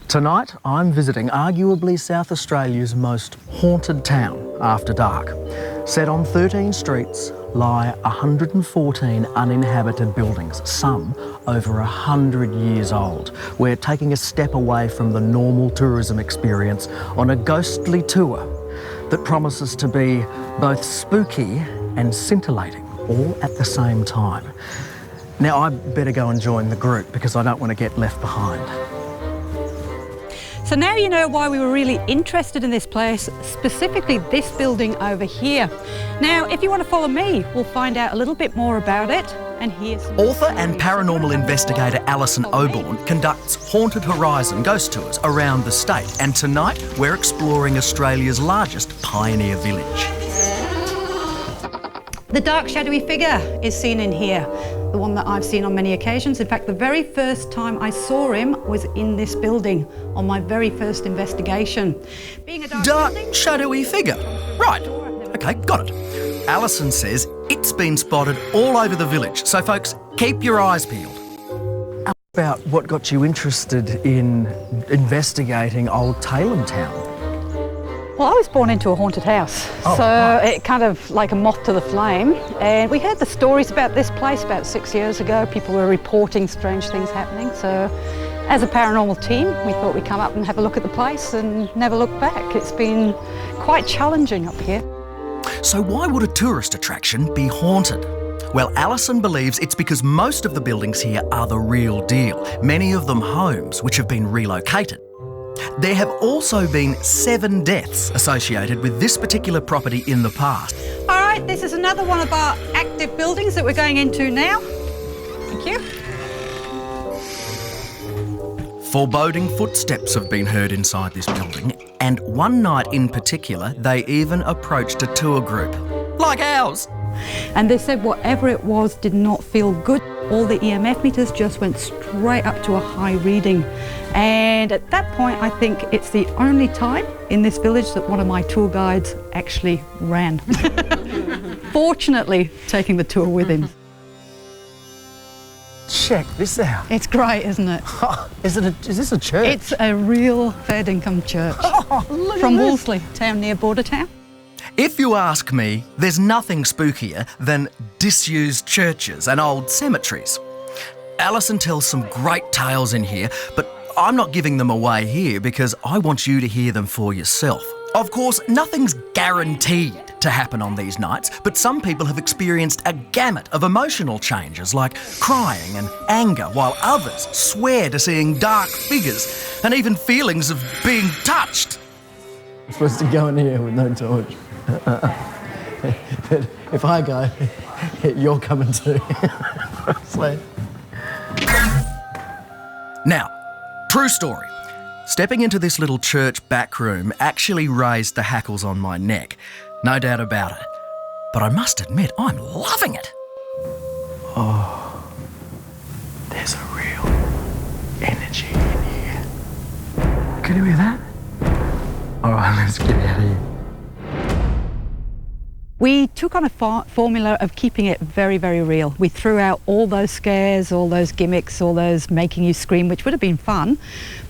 Tonight, I'm visiting arguably South Australia's most haunted town after dark. Set on 13 streets lie 114 uninhabited buildings, some over 100 years old. We're taking a step away from the normal tourism experience on a ghostly tour that promises to be both spooky and scintillating, all at the same time. Now, I better go and join the group because I don't want to get left behind. So now you know why we were really interested in this place, specifically this building over here. Now, if you want to follow me, we'll find out a little bit more about it and hear some... Author and paranormal investigator Alison Oborn conducts Haunted Horizon ghost tours around the state, and tonight we're exploring Australia's largest pioneer village. The dark shadowy figure is seen in here, the one that I've seen on many occasions. In fact, the very first time I saw him was in this building on my very first investigation. Being a dark shadowy figure? Right, okay, got it. Alison says it's been spotted all over the village, so folks, keep your eyes peeled. About what got you interested in investigating old Tailem town? Well, I was born into a haunted house, it kind of like a moth to the flame. And we heard the stories about this place about 6 years ago. People were reporting strange things happening. So as a paranormal team, we thought we'd come up and have a look at the place and never look back. It's been quite challenging up here. So why would a tourist attraction be haunted? Well, Alison believes it's because most of the buildings here are the real deal, many of them homes which have been relocated. There have also been 7 deaths associated with this particular property in the past. All right, this is another one of our active buildings that we're going into now. Thank you. Foreboding footsteps have been heard inside this building, and one night in particular, they even approached a tour group, like ours. And they said whatever it was did not feel good. All the EMF meters just went straight up to a high reading. And at that point, I think it's the only time in this village that one of my tour guides actually ran. Fortunately, taking the tour with him. Check this out. It's great, isn't it? Is this a church? It's a real fair income church. From Wolseley, town near Bordertown. If you ask me, there's nothing spookier than disused churches and old cemeteries. Alison tells some great tales in here, but I'm not giving them away here because I want you to hear them for yourself. Of course, nothing's guaranteed to happen on these nights, but some people have experienced a gamut of emotional changes like crying and anger, while others swear to seeing dark figures and even feelings of being touched. I'm supposed to go in here with no torch. But if I go, you're coming too. Now, true story. Stepping into this little church back room actually raised the hackles on my neck. No doubt about it. But I must admit, I'm loving it. Oh, there's a real energy in here. Can you hear that? All right, let's get out of here. We took on a formula of keeping it very, very real. We threw out all those scares, all those gimmicks, all those making you scream, which would have been fun,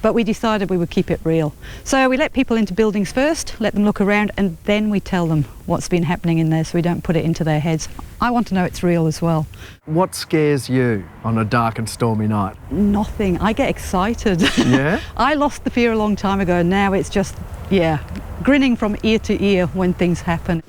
but we decided we would keep it real. So we let people into buildings first, let them look around, and then we tell them what's been happening in there so we don't put it into their heads. I want to know it's real as well. What scares you on a dark and stormy night? Nothing. I get excited. Yeah? I lost the fear a long time ago. Now it's just, grinning from ear to ear when things happen.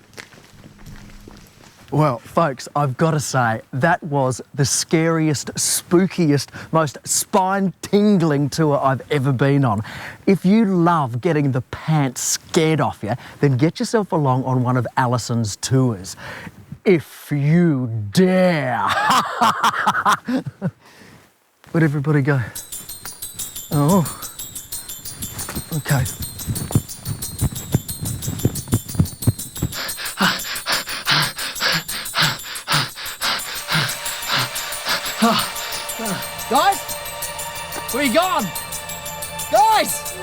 Well, folks, I've got to say, that was the scariest, spookiest, most spine-tingling tour I've ever been on. If you love getting the pants scared off you, then get yourself along on one of Alison's tours. If you dare. Where'd everybody go? Oh, okay. Guys? Where are you gone? Guys!